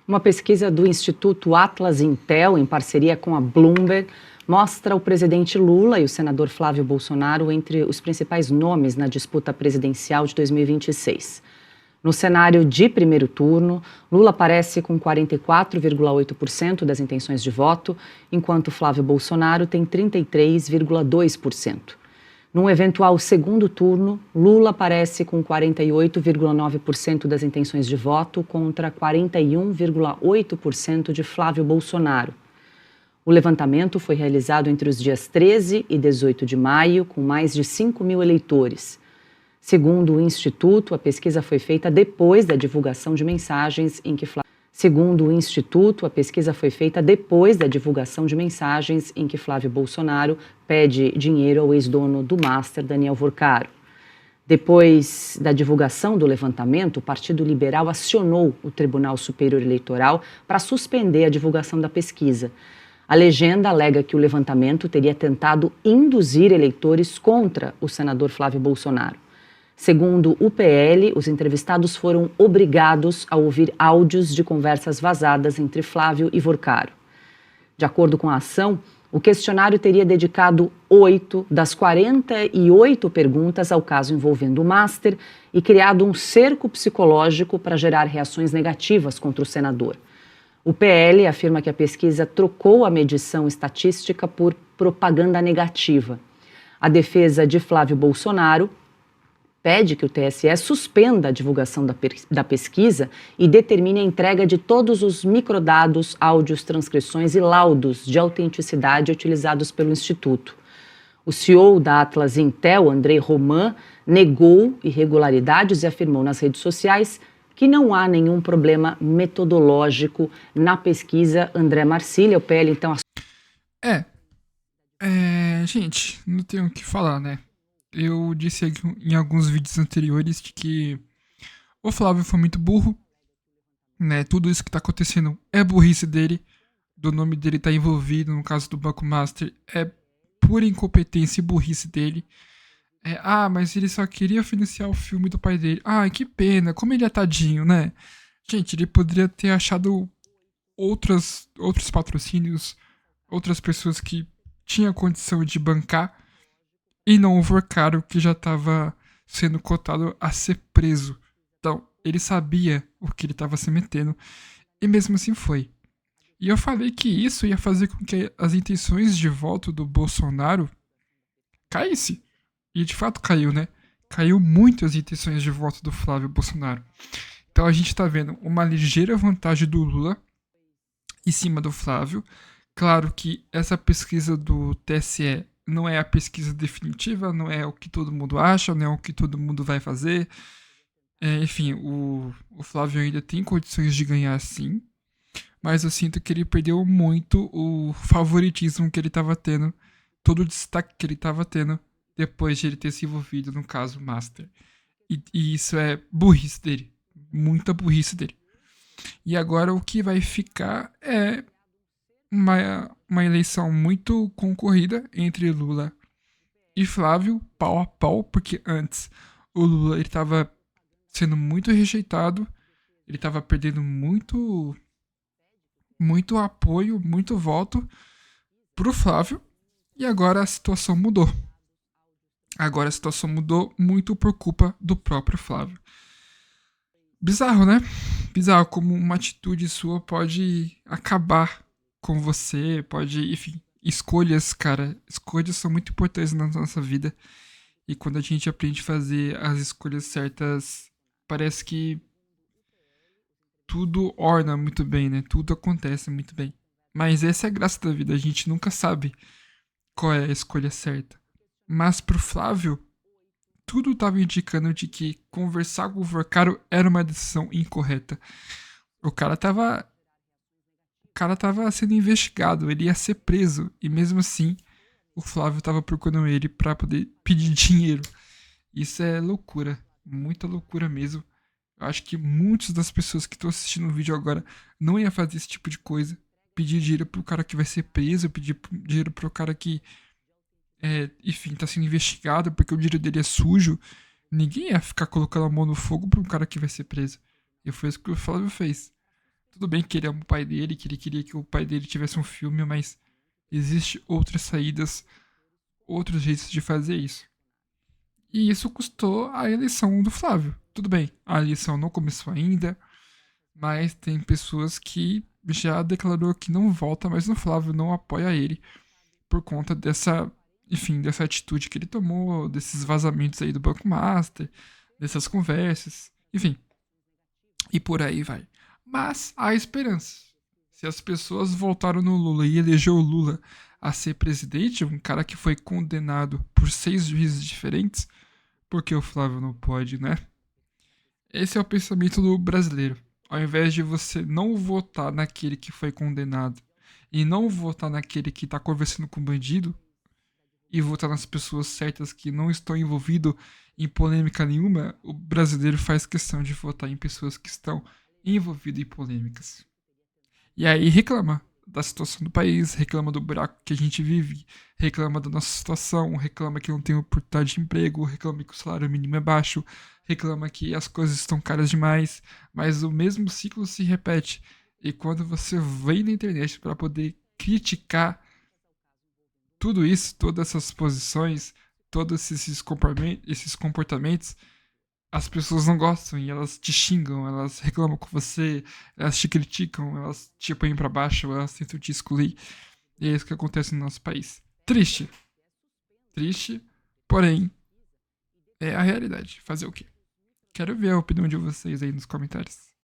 Uma pesquisa do Instituto Atlas Intel, em parceria com a Bloomberg, mostra o presidente Lula e o senador Flávio Bolsonaro entre os principais nomes na disputa presidencial de 2026. No cenário de primeiro turno, Lula aparece com 44,8% das intenções de voto, enquanto Flávio Bolsonaro tem 33,2%. Num eventual segundo turno, Lula aparece com 48,9% das intenções de voto contra 41,8% de Flávio Bolsonaro. O levantamento foi realizado entre os dias 13 e 18 de maio, com mais de 5 mil eleitores. Segundo o Instituto, a pesquisa foi feita depois da divulgação de mensagens em que Flávio Bolsonaro pede dinheiro ao ex-dono do Master, Daniel Vorcaro. Depois da divulgação do levantamento, o Partido Liberal acionou o Tribunal Superior Eleitoral para suspender a divulgação da pesquisa. A legenda alega que o levantamento teria tentado induzir eleitores contra o senador Flávio Bolsonaro. Segundo o PL, os entrevistados foram obrigados a ouvir áudios de conversas vazadas entre Flávio e Vorcaro. De acordo com a ação, o questionário teria dedicado 8 das 48 perguntas ao caso envolvendo o Master e criado um cerco psicológico para gerar reações negativas contra o senador. O PL afirma que a pesquisa trocou a medição estatística por propaganda negativa. A defesa de Flávio Bolsonaro pede que o TSE suspenda a divulgação da pesquisa e determine a entrega de todos os microdados, áudios, transcrições e laudos de autenticidade utilizados pelo Instituto. O CEO da Atlas Intel, André Roman, negou irregularidades e afirmou nas redes sociais que não há nenhum problema metodológico na pesquisa. André Marcília, o PL, então... Gente, não tenho o que falar, né? Eu disse em alguns vídeos anteriores de que o Flávio foi muito burro, né? Tudo isso que tá acontecendo é burrice dele, do nome dele tá envolvido no caso do Banco Master, é pura incompetência e burrice dele. Mas ele só queria financiar o filme do pai dele. Que pena, como ele é tadinho, né? Gente, ele poderia ter achado outros patrocínios, outras pessoas que tinham condição de bancar, e não o Vorcaro, que já estava sendo cotado a ser preso. Então, ele sabia o que ele estava se metendo, e mesmo assim foi. E eu falei que isso ia fazer com que as intenções de voto do Bolsonaro caísse. E de fato caiu, né? Caiu muito as intenções de voto do Flávio Bolsonaro. Então a gente está vendo uma ligeira vantagem do Lula em cima do Flávio. Claro que essa pesquisa do TSE não é a pesquisa definitiva, não é o que todo mundo acha, não é o que todo mundo vai fazer. Enfim, o Flávio ainda tem condições de ganhar sim, mas eu sinto que ele perdeu muito o favoritismo que ele estava tendo, todo o destaque que ele estava tendo depois de ele ter se envolvido no caso Master. E isso é burrice dele, muita burrice dele. E agora o que vai ficar é uma eleição muito concorrida entre Lula e Flávio, pau a pau, porque antes o Lula estava sendo muito rejeitado, ele estava perdendo muito apoio, muito voto pro Flávio, e agora a situação mudou. Agora a situação mudou muito por culpa do próprio Flávio. Bizarro, né? Bizarro como uma atitude sua pode acabar com você, pode, enfim, escolhas, cara. Escolhas são muito importantes na nossa vida. E quando a gente aprende a fazer as escolhas certas, parece que tudo orna muito bem, né? Tudo acontece muito bem. Mas essa é a graça da vida, a gente nunca sabe qual é a escolha certa. Mas pro Flávio, tudo estava indicando de que conversar com o Vorcaro era uma decisão incorreta. O cara tava sendo investigado, ele ia ser preso, e mesmo assim o Flávio tava procurando ele pra poder pedir dinheiro. Isso é loucura, muita loucura mesmo. Eu acho que muitas das pessoas que estão assistindo o vídeo agora não iam fazer esse tipo de coisa. Pedir dinheiro pro cara que vai ser preso, pedir dinheiro pro cara que enfim, tá sendo investigado porque o dinheiro dele é sujo. Ninguém ia ficar colocando a mão no fogo pra um cara que vai ser preso. E foi isso que o Flávio fez. Tudo bem que ele ama o pai dele, que ele queria que o pai dele tivesse um filme, mas existe outras saídas, outros jeitos de fazer isso. E isso custou a eleição do Flávio. Tudo bem, a eleição não começou ainda, mas tem pessoas que já declarou que não vota mais no Flávio, não apoia ele por conta dessa, enfim, dessa atitude que ele tomou, desses vazamentos aí do Banco Master, dessas conversas, enfim, e por aí vai. Mas há esperança. Se as pessoas votaram no Lula e elegeu o Lula a ser presidente, um cara que foi condenado por 6 juízes diferentes, porque o Flávio não pode, né? Esse é o pensamento do brasileiro. Ao invés de você não votar naquele que foi condenado e não votar naquele que tá conversando com bandido e votar nas pessoas certas que não estão envolvidas em polêmica nenhuma, o brasileiro faz questão de votar em pessoas que estão envolvidas em polêmicas. E aí reclama da situação do país, reclama do buraco que a gente vive, reclama da nossa situação, reclama que não tem oportunidade de emprego, reclama que o salário mínimo é baixo, reclama que as coisas estão caras demais, mas o mesmo ciclo se repete. E quando você vem na internet para poder criticar tudo isso, todas essas posições, todos esses comportamentos, as pessoas não gostam e elas te xingam, elas reclamam com você, elas te criticam, elas te põem pra baixo, elas tentam te excluir. E é isso que acontece no nosso país. Triste. Triste, porém, é a realidade. Fazer o quê? Quero ver a opinião de vocês aí nos comentários.